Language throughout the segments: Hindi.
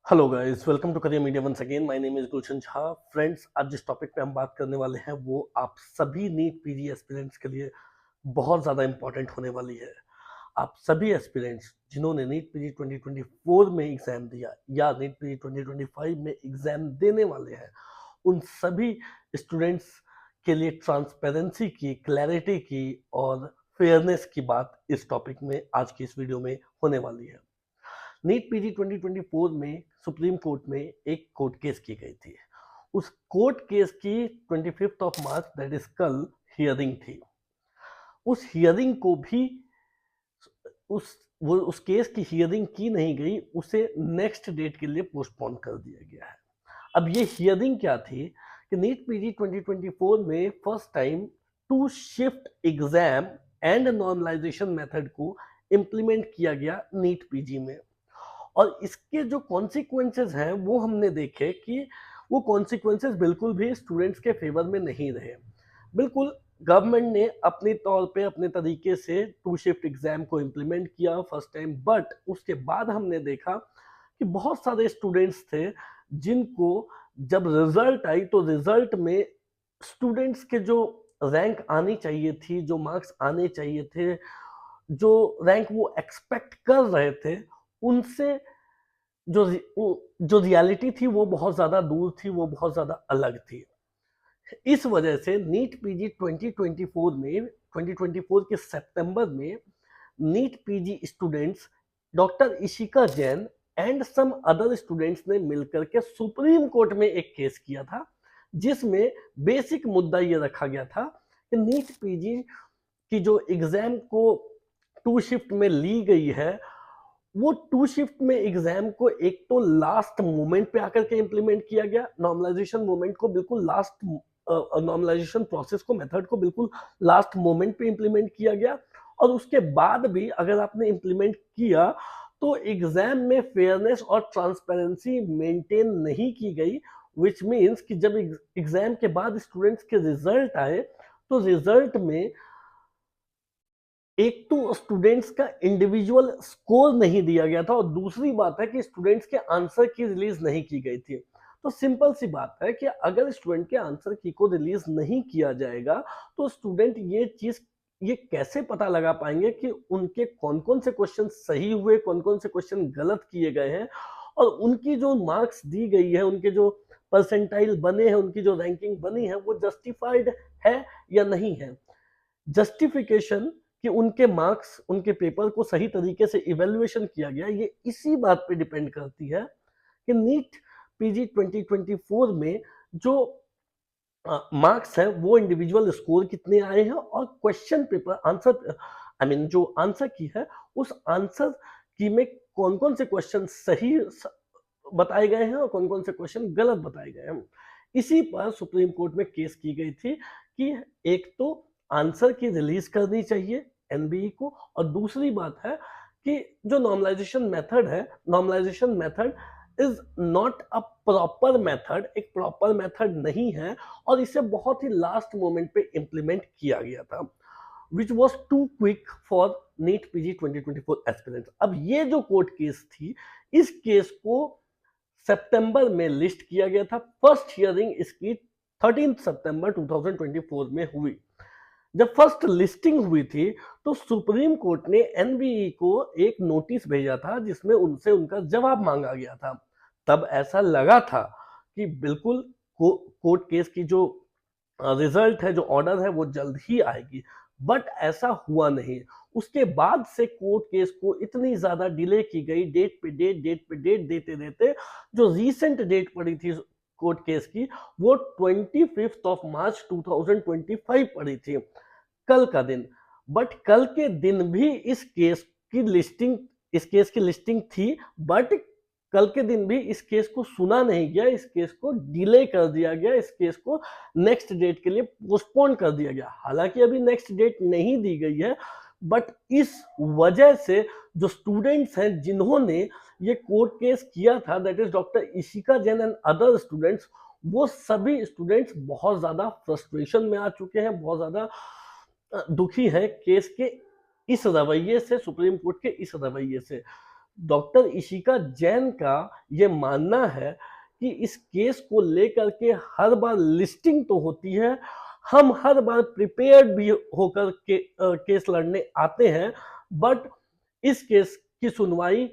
Hello guys, welcome to career media once again. My name is Gulshan Jha. Friends, आज जिस टॉपिक पे हम बात करने वाले हैं वो आप सभी नीट पीजी एस्पिरेंट्स के लिए बहुत ज़्यादा इंपॉर्टेंट होने वाली है। आप सभी एस्पिरेंट्स जिन्होंने नीट पीजी 2024 में एग्जाम दिया या नीट पीजी 2025 में एग्जाम देने वाले हैं, उन सभी स्टूडेंट्स के लिए ट्रांसपेरेंसी की, क्लैरिटी की और फेयरनेस की बात इस टॉपिक में आज की इस वीडियो में होने वाली है। नीट पीजी 2024 में सुप्रीम कोर्ट में एक कोर्ट केस की गई थी। उस कोर्ट केस की 25 ऑफ मार्च, दैट इज कल, हियरिंग थी। उस हियरिंग को भी उस केस की हियरिंग की नहीं गई, उसे नेक्स्ट डेट के लिए पोस्टपोन कर दिया गया है। अब ये हियरिंग क्या थी कि नीट पीजी 2024 में first time two shift exam and normalisation method को इम्प्लीमेंट किया गया नीट पीजी में। और इसके जो कॉन्सिक्वेंसेज हैं वो हमने देखे कि वो कॉन्सिक्वेंसेज बिल्कुल भी स्टूडेंट्स के फेवर में नहीं रहे। बिल्कुल गवर्नमेंट ने अपने तौर पे अपने तरीके से टू शिफ्ट एग्जाम को इम्प्लीमेंट किया फर्स्ट टाइम, बट उसके बाद हमने देखा कि बहुत सारे स्टूडेंट्स थे जिनको जब रिजल्ट आई तो रिजल्ट में स्टूडेंट्स के जो रैंक आनी चाहिए थी, जो मार्क्स आने चाहिए थे, जो रैंक वो एक्सपेक्ट कर रहे थे, उनसे जो रियलिटी थी वो बहुत ज़्यादा दूर थी, वो बहुत ज़्यादा अलग थी। इस वजह से नीट पीजी 2024 के सितंबर में NEET PG students, doctor Ishika Jain and some other students ने मिलकर के सुप्रीम कोर्ट में एक केस किया था, जिसमें बेसिक मुद्दा ये रखा गया था कि नीट पीजी की जो एग्जाम को टू शिफ्ट में ली गई है, वो टू शिफ्ट में एग्जाम को एक तो लास्ट मोमेंट पे आकर के इंप्लीमेंट किया गया, नॉर्मलाइजेशन मोमेंट को बिल्कुल लास्ट, नॉर्मलाइजेशन प्रोसेस को, मेथड को बिल्कुल लास्ट मोमेंट पे इंप्लीमेंट किया गया। और उसके बाद भी अगर आपने इंप्लीमेंट किया तो एग्जाम में फेयरनेस और ट्रांसपेरेंसी मेंटेन नहीं की गई, विच मीन्स कि जब एग्जाम के बाद स्टूडेंट्स के रिजल्ट आए तो रिजल्ट में एक तो स्टूडेंट्स का इंडिविजुअल स्कोर नहीं दिया गया था और दूसरी बात है कि स्टूडेंट्स के आंसर की रिलीज नहीं की गई थी। तो सिंपल सी बात है कि अगर स्टूडेंट के आंसर की को रिलीज नहीं किया जाएगा तो स्टूडेंट ये कैसे पता लगा पाएंगे कि उनके कौन कौन से क्वेश्चन सही हुए, कौन कौन से क्वेश्चन गलत किए गए हैं, और उनकी जो मार्क्स दी गई है, उनके जो परसेंटाइल बने हैं, उनकी जो रैंकिंग बनी है, वो जस्टिफाइड है या नहीं है। जस्टिफिकेशन कि उनके मार्क्स, उनके पेपर को सही तरीके से इवेल्युएशन किया गया, ये इसी बात पे डिपेंड करती है कि नीट पीजी 2024 में जो मार्क्स हैं वो इंडिविजुअल स्कोर कितने आए हैं, और क्वेश्चन पेपर आंसर, जो आंसर की है उस आंसर की में कौन कौन से क्वेश्चन सही बताए गए हैं और कौन कौन से क्वेश्चन गलत बताए गए हैं। इसी पर सुप्रीम कोर्ट में केस की गई थी कि एक तो आंसर की रिलीज करनी चाहिए एनबीई को, और दूसरी बात है कि जो normalisation method is not a proper method, एक प्रॉपर मेथड नहीं है, और इसे बहुत ही लास्ट मोमेंट पे इंप्लीमेंट किया गया था, which was too quick for NEET PG 2024 aspirants. अब ये जो कोर्ट केस थी, इस केस को सितंबर में लिस्ट किया गया था। फर्स्ट हियरिंग इसकी 13 सितंबर 2024 में हुई। जब फर्स्ट लिस्टिंग हुई थी तो सुप्रीम कोर्ट ने एनबीई को एक नोटिस भेजा था जिसमें उनसे उनका जवाब मांगा गया था। तब ऐसा लगा था कि बिल्कुल कोर्ट केस की जो रिजल्ट है, जो ऑर्डर है, वो जल्द ही आएगी, बट ऐसा हुआ नहीं। उसके बाद से कोर्ट केस को इतनी ज्यादा डिले की गई, डेट पे डेट देते देते जो रीसेंट डेट पड़ी थी कोर्ट केस की, वो 25 मार्च 2025 पड़ी थी, कल का दिन। बट कल के दिन भी इस केस की लिस्टिंग थी, बट कल के दिन भी इस केस को सुना नहीं गया, इस केस को डिले कर दिया गया, इस केस को नेक्स्ट डेट के लिए पोस्टपोन कर दिया गया। हालांकि अभी नेक्स्ट डेट नहीं दी गई है, बट इस वजह से जो स्टूडेंट्स हैं जिन्होंने ये कोर्ट केस किया था, that is doctor Ishika Jain and other students, वो सभी स्टूडेंट्स बहुत ज्यादा फ्रस्ट्रेशन में आ चुके हैं, बहुत ज्यादा दुखी है केस के इस रवैये से, सुप्रीम कोर्ट के इस रवैये से। डॉक्टर इशिका जैन का ये मानना है कि इस केस को लेकर के हर बार लिस्टिंग तो होती है, हम हर बार प्रिपेयर्ड भी होकर के केस लड़ने आते हैं, बट इस केस की सुनवाई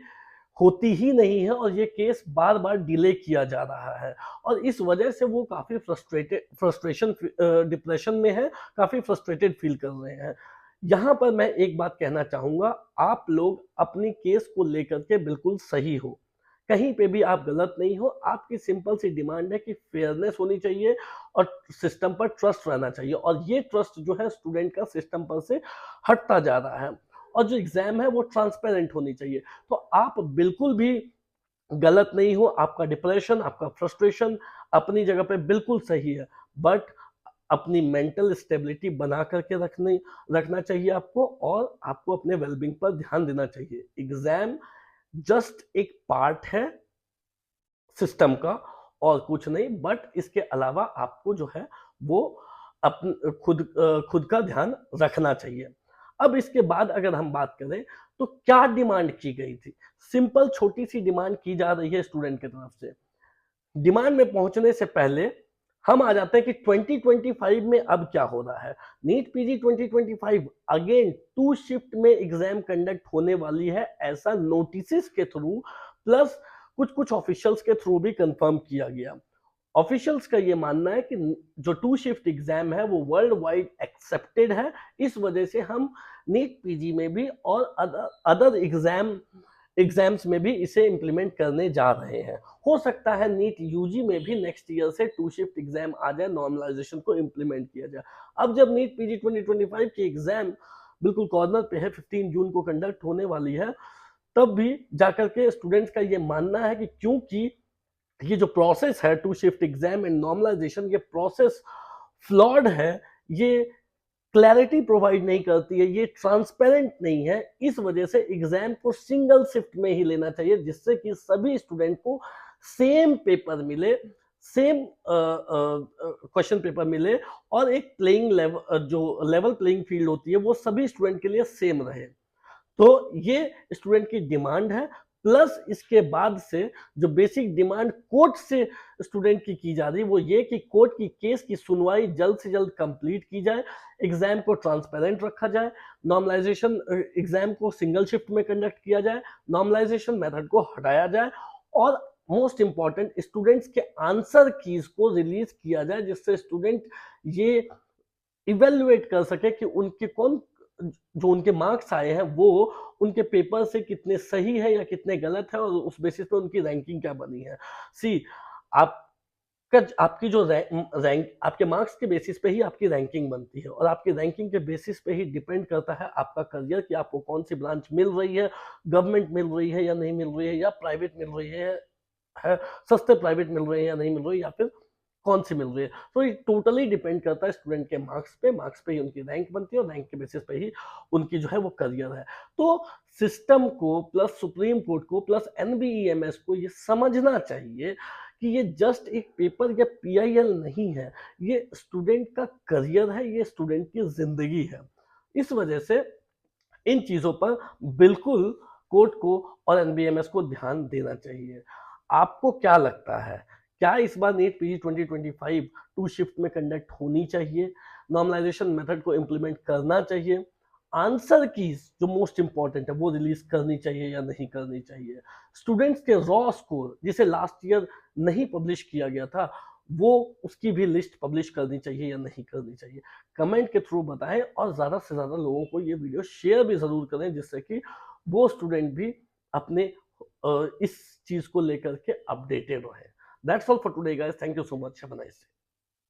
होती ही नहीं है और ये केस बार बार डिले किया जा रहा है और इस वजह से वो काफी फ्रस्ट्रेशन डिप्रेशन में है, काफी फ्रस्ट्रेटेड फील कर रहे हैं। यहाँ पर मैं एक बात कहना चाहूंगा, आप लोग अपनी केस को लेकर के बिल्कुल सही हो, कहीं पे भी आप गलत नहीं हो। आपकी सिंपल सी डिमांड है कि फेयरनेस होनी चाहिए और सिस्टम पर ट्रस्ट रहना चाहिए और ये ट्रस्ट जो है स्टूडेंट का सिस्टम पर से हटता जा रहा है और जो एग्जाम है वो ट्रांसपेरेंट होनी चाहिए। तो आप बिल्कुल भी गलत नहीं हो, आपका डिप्रेशन, आपका फ्रस्ट्रेशन अपनी जगह पे बिल्कुल सही है, बट अपनी मेंटल स्टेबिलिटी बना करके रखना चाहिए आपको और आपको अपने वेलबींग पर ध्यान देना चाहिए। एग्जाम जस्ट एक पार्ट है सिस्टम का और कुछ नहीं, बट इसके अलावा आपको जो है वो खुद का ध्यान रखना चाहिए। अब इसके बाद अगर हम बात करें तो क्या डिमांड की गई थी, सिंपल छोटी सी डिमांड की जा रही है स्टूडेंट की तरफ से। डिमांड में पहुंचने से पहले हम आ जाते हैं कि 2025 में अब क्या हो रहा है। नीट पीजी 2025 अगेन 2 शिफ्ट में एग्जाम कंडक्ट होने वाली है, ऐसा नोटिस के थ्रू प्लस कुछ कुछ ऑफिशियल्स के थ्रू भी कंफर्म किया गया। ऑफिशियल्स का ये मानना है कि जो 2 शिफ्ट एग्जाम है वो वर्ल्ड वाइड एक्सेप्टेड है, इस वजह से हम नीट पीजी में भी और अदर एग्जाम्स में भी इसे इंप्लीमेंट करने जा रहे हैं। हो सकता है नीट यूजी में भी नेक्स्ट ईयर से 2 शिफ्ट एग्जाम आ जाए, नॉर्मलाइजेशन को इंप्लीमेंट किया जाए। अब जब नीट पीजी 2025 की एग्जाम बिल्कुल कॉर्नर पे है, 15 जून को कंडक्ट होने वाली है, तब भी जाकर के स्टूडेंट्स का ये मानना है कि क्योंकि ये जो प्रोसेस है 2 शिफ्ट एग्जाम एंड नॉर्मलाइजेशन, ये प्रोसेस फ्लॉड है, ये क्लैरिटी प्रोवाइड नहीं करती है, ये ट्रांसपेरेंट नहीं है, इस वजह से एग्जाम को सिंगल शिफ्ट में ही लेना चाहिए जिससे कि सभी स्टूडेंट को सेम पेपर मिले, सेम क्वेश्चन पेपर मिले और एक प्लेइंग लेवल जो लेवल प्लेइंग फील्ड होती है वो सभी स्टूडेंट के लिए सेम रहे। तो ये स्टूडेंट की डिमांड है, प्लस इसके बाद से जो बेसिक डिमांड कोर्ट से स्टूडेंट की जा रही है वो ये कि कोर्ट की केस की सुनवाई जल्द से जल्द कंप्लीट की जाए, एग्जाम को ट्रांसपेरेंट रखा जाए, नॉर्मलाइजेशन एग्जाम को सिंगल शिफ्ट में कंडक्ट किया जाए, नॉर्मलाइजेशन मेथड को हटाया जाए और मोस्ट इंपॉर्टेंट स्टूडेंट्स के आंसर कीज को रिलीज किया जाए जिससे स्टूडेंट ये इवेल्युएट कर सके कि उनके जो उनके मार्क्स आए हैं वो उनके पेपर से कितने सही है या कितने गलत है और उस बेसिस पे उनकी रैंकिंग क्या बनी है। सी आपकी जो रैंक आपके मार्क्स के बेसिस पे ही आपकी रैंकिंग बनती है और आपकी रैंकिंग के बेसिस पे ही डिपेंड करता है आपका करियर कि आपको कौन सी ब्रांच मिल रही है, गवर्नमेंट मिल रही है या नहीं मिल रही है, या प्राइवेट मिल रही है सस्ते प्राइवेट मिल रहे हैं या नहीं मिल रही है, या फिर कौन सी मिल रही है। तो ये टोटली डिपेंड करता है स्टूडेंट के मार्क्स पे ही उनकी रैंक बनती है और रैंक के बेसिस पे ही उनकी जो है वो करियर है। तो सिस्टम को प्लस सुप्रीम कोर्ट को प्लस एनबीईएमएस को ये समझना चाहिए कि ये जस्ट एक पेपर या पीआईएल नहीं है, ये स्टूडेंट का करियर है, ये स्टूडेंट की जिंदगी है। इस वजह से इन चीजों पर बिल्कुल कोर्ट को और एनबीएमएस को ध्यान देना चाहिए। आपको क्या लगता है, क्या इस बार नीट पीजी 2025 2 शिफ्ट में कंडक्ट होनी चाहिए, नॉर्मलाइजेशन मेथड को इंप्लीमेंट करना चाहिए, आंसर कीज जो मोस्ट इंपॉर्टेंट है वो रिलीज करनी चाहिए या नहीं करनी चाहिए, स्टूडेंट्स के रॉ स्कोर जिसे लास्ट ईयर नहीं पब्लिश किया गया था वो उसकी भी लिस्ट पब्लिश करनी चाहिए या नहीं करनी चाहिए, कमेंट के थ्रू बताएं और ज्यादा से ज्यादा लोगों को ये वीडियो शेयर भी जरूर करें जिससे कि वो स्टूडेंट भी अपने इस चीज को लेकर के अपडेटेड रहे। That's all for today, guys. Thank you so much. Have a nice day.